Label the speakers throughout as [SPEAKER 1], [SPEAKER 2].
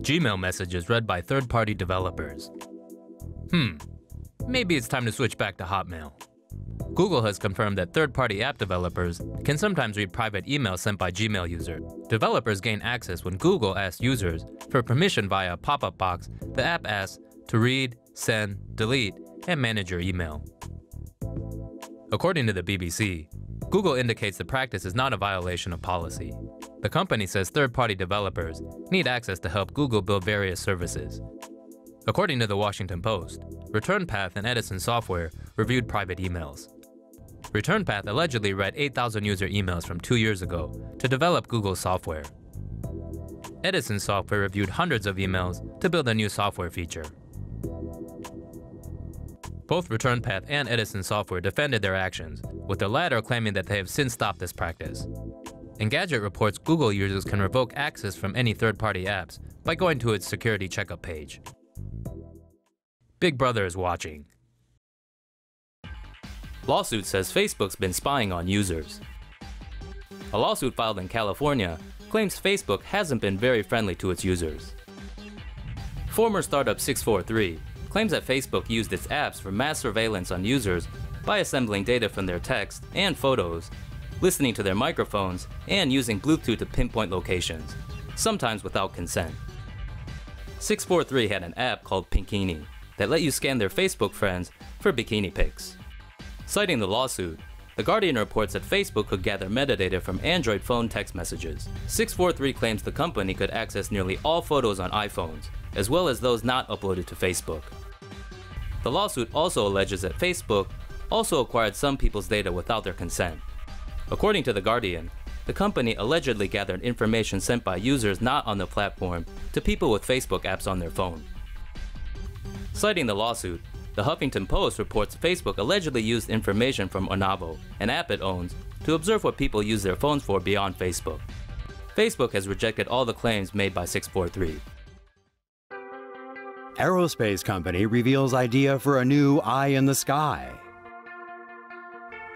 [SPEAKER 1] Gmail messages read by third-party developers. Maybe it's time to switch back to Hotmail. Google has confirmed that third-party app developers can sometimes read private emails sent by Gmail users. Developers gain access when Google asks users for permission via a pop-up box the app asks to read, send, delete, and manage your email. According to the BBC, Google indicates the practice is not a violation of policy. The company says third-party developers need access to help Google build various services. According to the Washington Post, ReturnPath and Edison Software reviewed private emails. ReturnPath allegedly read 8,000 user emails from 2 years ago to develop Google's software. Edison Software reviewed hundreds of emails to build a new software feature. Both ReturnPath and Edison Software defended their actions, with the latter claiming that they have since stopped this practice. Engadget reports Google users can revoke access from any third-party apps by going to its security checkup page. Big Brother is watching. Lawsuit says Facebook's been spying on users. A lawsuit filed in California claims Facebook hasn't been very friendly to its users. Former startup 643 claims that Facebook used its apps for mass surveillance on users by assembling data from their text and photos, listening to their microphones, and using Bluetooth to pinpoint locations, sometimes without consent. 643 had an app called Pinkini that let you scan their Facebook friends for bikini pics. Citing the lawsuit, The Guardian reports that Facebook could gather metadata from Android phone text messages. 643 claims the company could access nearly all photos on iPhones, as well as those not uploaded to Facebook. The lawsuit also alleges that Facebook also acquired some people's data without their consent. According to The Guardian, the company allegedly gathered information sent by users not on the platform to people with Facebook apps on their phone. Citing the lawsuit, the Huffington Post reports Facebook allegedly used information from Onavo, an app it owns, to observe what people use their phones for beyond Facebook. Facebook has rejected all the claims made by 643.
[SPEAKER 2] Aerospace company reveals idea for a new eye in the sky.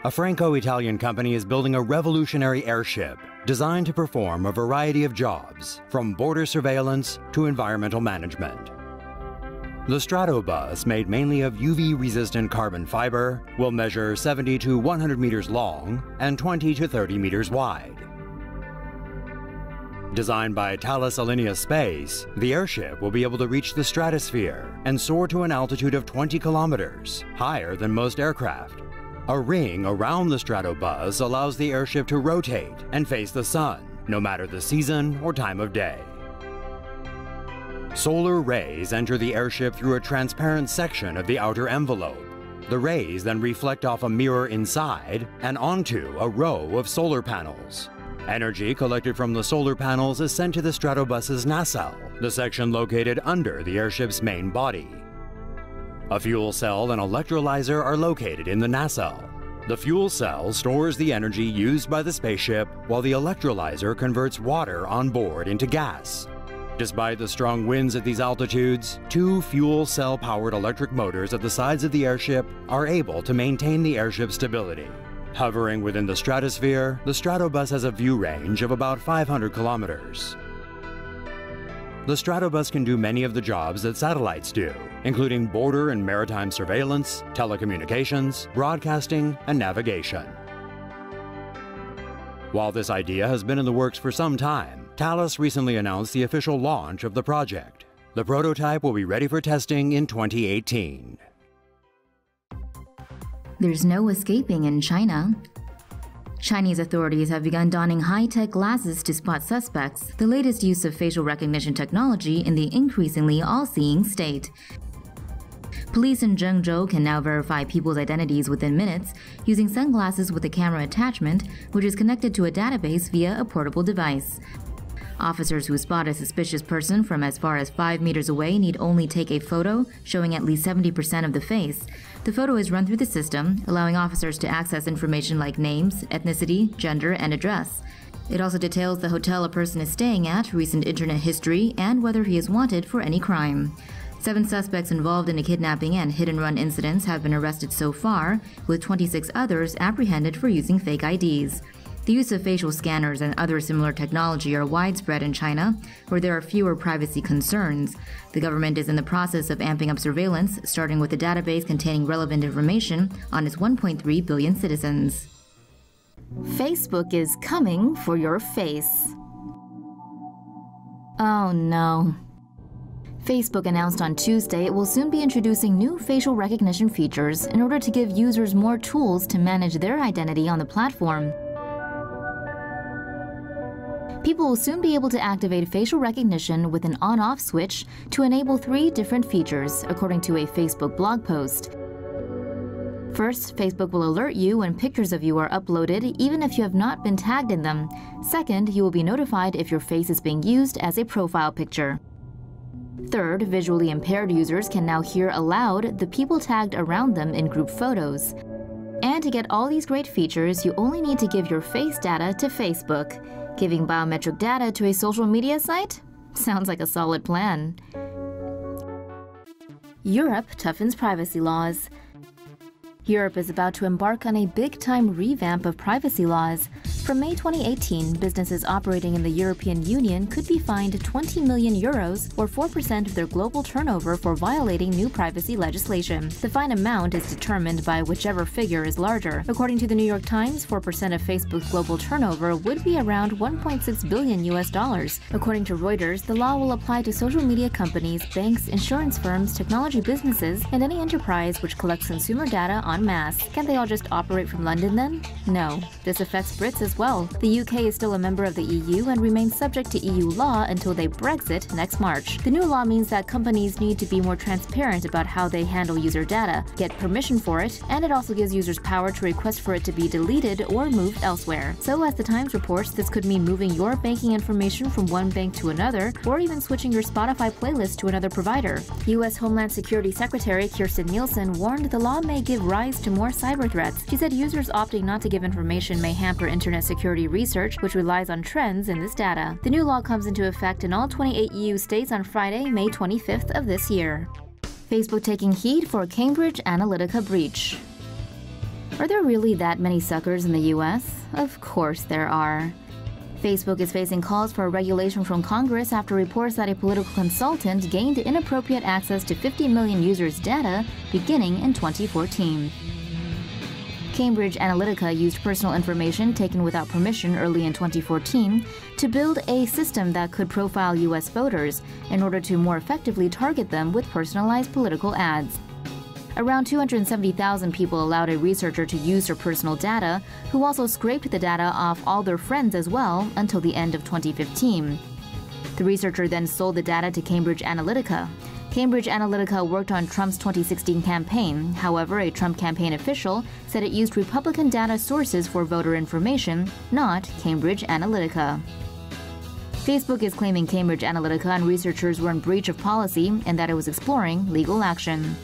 [SPEAKER 2] A Franco-Italian company is building a revolutionary airship designed to perform a variety of jobs, from border surveillance to environmental management. The Stratobus, made mainly of UV-resistant carbon fiber, will measure 70 to 100 meters long and 20 to 30 meters wide. Designed by Thales Alenia Space, the airship will be able to reach the stratosphere and soar to an altitude of 20 kilometers, higher than most aircraft. A ring around the Stratobus allows the airship to rotate and face the sun, no matter the season or time of day. Solar rays enter the airship through a transparent section of the outer envelope. The rays then reflect off a mirror inside and onto a row of solar panels. Energy collected from the solar panels is sent to the Stratobus's nacelle, the section located under the airship's main body. A fuel cell and electrolyzer are located in the nacelle. The fuel cell stores the energy used by the spaceship, while the electrolyzer converts water on board into gas. Despite the strong winds at these altitudes, two fuel cell-powered electric motors at the sides of the airship are able to maintain the airship's stability. Hovering within the stratosphere, the Stratobus has a view range of about 500 kilometers. The Stratobus can do many of the jobs that satellites do, including border and maritime surveillance, telecommunications, broadcasting, and navigation. While this idea has been in the works for some time, Thales recently announced the official launch of the project. The prototype will be ready for testing in 2018.
[SPEAKER 3] There's no escaping in China. Chinese authorities have begun donning high-tech glasses to spot suspects, the latest use of facial recognition technology in the increasingly all-seeing state. Police in Zhengzhou can now verify people's identities within minutes using sunglasses with a camera attachment, which is connected to a database via a portable device. Officers who spot a suspicious person from as far as 5 meters away need only take a photo showing at least 70% of the face. The photo is run through the system, allowing officers to access information like names, ethnicity, gender, and address. It also details the hotel a person is staying at, recent internet history, and whether he is wanted for any crime. 7 suspects involved in a kidnapping and hit-and-run incidents have been arrested so far, with 26 others apprehended for using fake IDs. The use of facial scanners and other similar technology are widespread in China, where there are fewer privacy concerns. The government is in the process of amping up surveillance, starting with a database containing relevant information on its 1.3 billion citizens.
[SPEAKER 4] Facebook is coming for your face. Oh no. Facebook announced on Tuesday it will soon be introducing new facial recognition features in order to give users more tools to manage their identity on the platform. People will soon be able to activate facial recognition with an on-off switch to enable 3 different features, according to a Facebook blog post. First, Facebook will alert you when pictures of you are uploaded, even if you have not been tagged in them. Second, you will be notified if your face is being used as a profile picture. Third, visually impaired users can now hear aloud the people tagged around them in group photos. And to get all these great features, you only need to give your face data to Facebook. Giving biometric data to a social media site? Sounds like a solid plan. Europe toughens privacy laws. Europe is about to embark on a big-time revamp of privacy laws. From May 2018, businesses operating in the European Union could be fined €20 million, or 4% of their global turnover, for violating new privacy legislation. The fine amount is determined by whichever figure is larger. According to the New York Times, 4% of Facebook's global turnover would be around $1.6 billion. According to Reuters, the law will apply to social media companies, banks, insurance firms, technology businesses, and any enterprise which collects consumer data en masse. Can't they all just operate from London then? No. This affects Brits as well. The UK is still a member of the EU and remains subject to EU law until they Brexit next March. The new law means that companies need to be more transparent about how they handle user data, get permission for it, and it also gives users power to request for it to be deleted or moved elsewhere. So, as the Times reports, this could mean moving your banking information from one bank to another, or even switching your Spotify playlist to another provider. U.S. Homeland Security Secretary Kirstjen Nielsen warned the law may give rise to more cyber threats. She said users opting not to give information may hamper internet security research, which relies on trends in this data. The new law comes into effect in all 28 EU states on Friday, May 25th of this year. Facebook taking heat for Cambridge Analytica breach. Are there really that many suckers in the US? Of course there are. Facebook is facing calls for a regulation from Congress after reports that a political consultant gained inappropriate access to 50 million users' data beginning in 2014. Cambridge Analytica used personal information taken without permission early in 2014 to build a system that could profile U.S. voters in order to more effectively target them with personalized political ads. Around 270,000 people allowed a researcher to use their personal data, who also scraped the data off all their friends as well until the end of 2015. The researcher then sold the data to Cambridge Analytica. Cambridge Analytica worked on Trump's 2016 campaign. However, a Trump campaign official said it used Republican data sources for voter information, not Cambridge Analytica. Facebook is claiming Cambridge Analytica and researchers were in breach of policy and that it was exploring legal action.